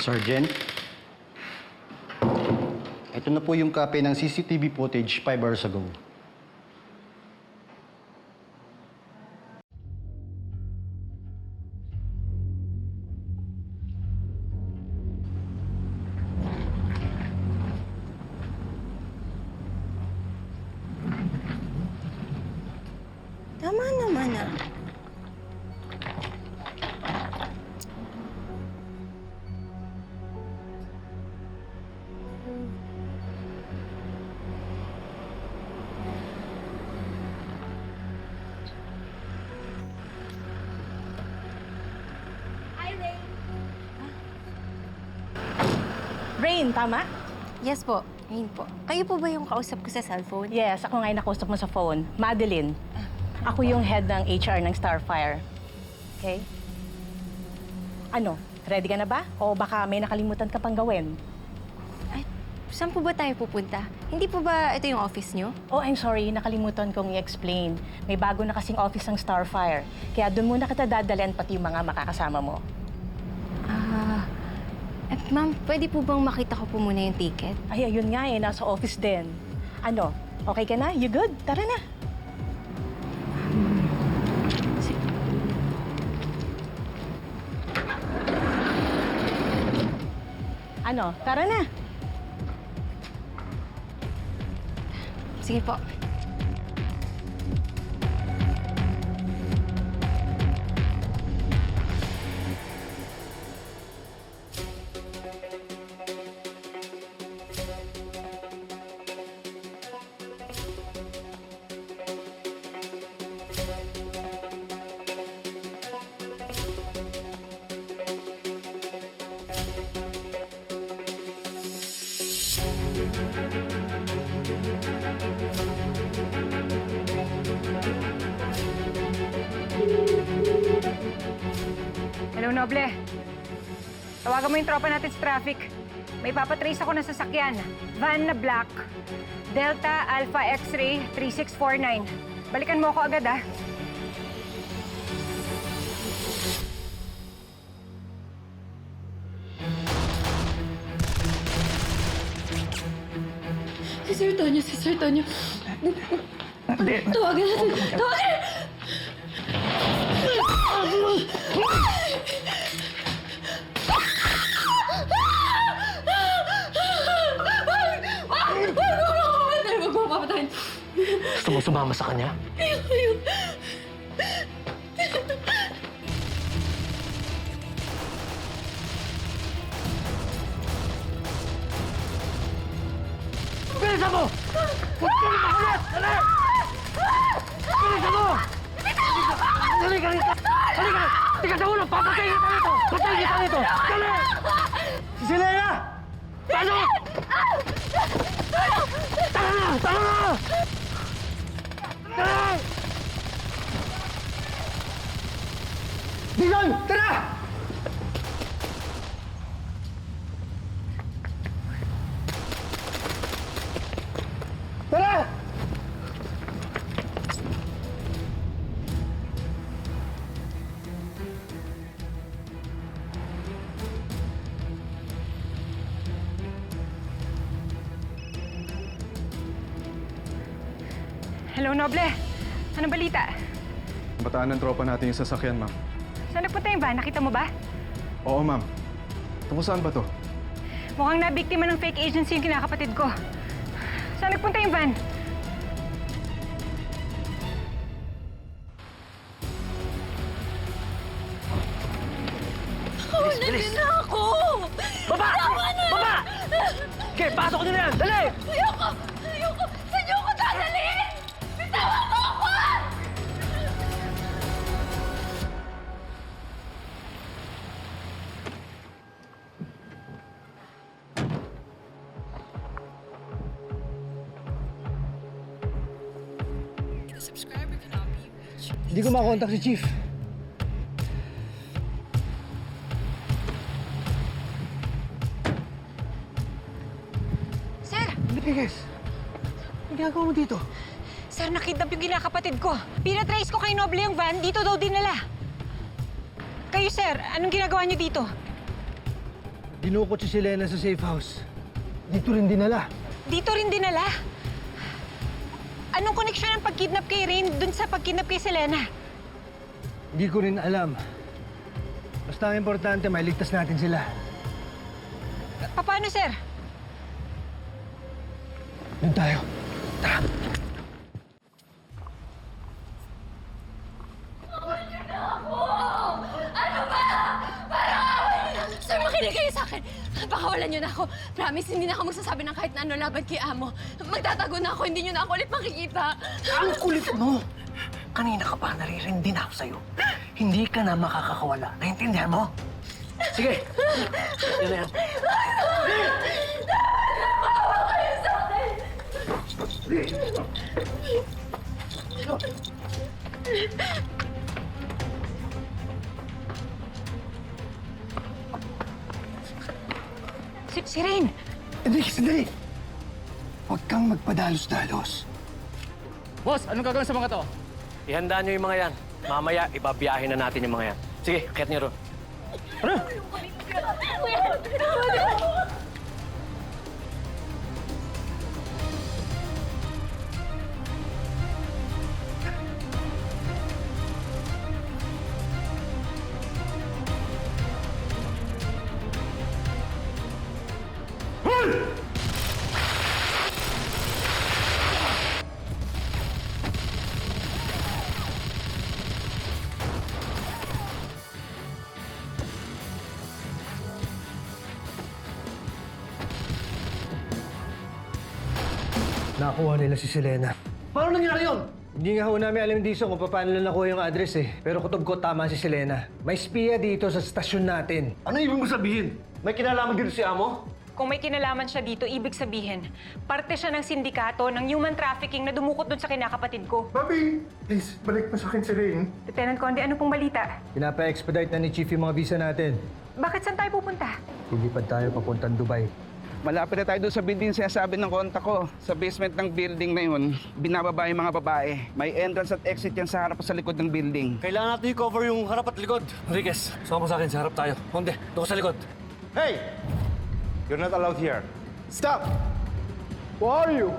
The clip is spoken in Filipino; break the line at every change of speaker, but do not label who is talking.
Sergeant, ito na po yung copy ng CCTV footage 5 hours ago.
Tama naman ah.
Rain, tama?
Yes po, ayun po. Kayo po ba yung kausap ko sa cellphone?
Yes, ako nga yung nakausap mo sa phone. Madeline. Ako yung head ng HR ng Starfire. Okay? Ano, ready ka na ba? O baka may nakalimutan ka pang gawin?
Ay, saan po ba tayo pupunta? Hindi po ba ito yung office nyo?
Oh, I'm sorry, nakalimutan kong i-explain. May bago na kasing office ng Starfire. Kaya doon muna kita dadalhin pati yung mga makakasama mo.
Ma'am, pwede po bang makita ko po muna yung ticket?
Ay, ayun nga eh, nasa office din. Ano, okay ka na? You good? Tara na. Ano, tara na.
Sige po.
Hello, Noble. Tawagan mo yung tropa natin sa traffic. May papatrace ako na sasakyan. Van na black. Delta Alpha X-ray 3649. Balikan mo ako agad, ah.
Si Sir Tonyo. Tawagan natin! Tawagan! Magpapatayin.
Gusto mo sumama sa kanya?
Ayun.
Bilisan mo! Huwag ka rin makulit! Dali! Bilisan mo! Dali ka rito! Dali ka! Di ka sa ulo! Papatayin kita rito! Patayin kita rito! Dali! Si Lea! Pasok! Tara na! Tara na! Dali! Bison! Tara! Tara!
Hello, Noble. Anong balita?
Bataan ng tropa natin yung sasakyan, ma'am.
Saan nagpunta yung van? Nakita mo ba?
Oo, ma'am. Tungkol saan ba to?
Mukhang nabiktima ng fake agency yung kinakapatid ko. Saan nagpunta yung van?
Bilis!
Na ako!
Baba! Baba! Okay, pasok nyo na yan! Dali!
Ayoko! Ayoko! Saan niyo ako dadalhin? Bitawan mo ako!
Hindi ko makontak si Chief.
Sir!
Rodriguez! Ang ginagawa mo dito?
Sir, nakidnap yung kinakapatid ko. Pinatrace ko kay Noble yung van, dito daw dinala. Kayo, sir, anong ginagawa niyo dito?
Dinukot si Selena sa safe house. Dito rin dinala.
Dito rin dinala. Anong koneksyon ng pagkidnap kay Rain dun sa pagkidnap kay Selena?
Hindi ko rin alam. Basta ang importante, mailigtas natin sila.
Paano, sir?
Doon tayo. Tara.
Sir, makinig kayo sa akin. Pakawalan niyo na ako. Promise, hindi na ako magsasabi ng kahit na ano laban kay Amo. Magtatago na ako, hindi niyo na ako ulit makikita.
Ang kulit mo! Kanina ka pa, naririndi na ako sa'yo. Hindi ka na makakakawala. Naintindihan mo? Sige. Yan na yan.
Si Rain!
Hindi, sandali. Huwag kang magpadalos-dalos.
Boss, anong gagawin sa mga to?
Ihanda nyo yung mga yan. Mamaya, ibabiyahin na natin yung mga yan. Sige, akit nyo ron.
Nakuha nila si Selena.
Paano nangyari yun?
Hindi nga ho namin alam dito kung paano nila nakuha yung address eh. Pero kutob ko tama si Selena. May spiya dito sa stasyon natin.
Ano ibig mo sabihin? May kinalaman dito si Amo?
Kung may kinalaman siya dito, ibig sabihin, parte siya ng sindikato ng human trafficking na dumukot doon sa kinakapatid ko.
Bobby, please, balik mo sa akin si Rain.
Lieutenant Conde, ano pong balita?
Pinapa-expedite na ni Chief yung mga visa natin.
Bakit saan tayo pupunta?
Lilipad tayo papuntang Dubai.
Malapit na tayo doon sa building sinasabi ng kontak ko. Sa basement ng building na yun, binababa yung mga babae. May entrance at exit yan sa harap at sa likod ng building.
Kailangan natin i-cover yung harap at likod. Enriquez, sama mo sa akin sa harap tayo. Konde, doon ka sa likod.
Hey! You're not allowed here. Stop! Who are you?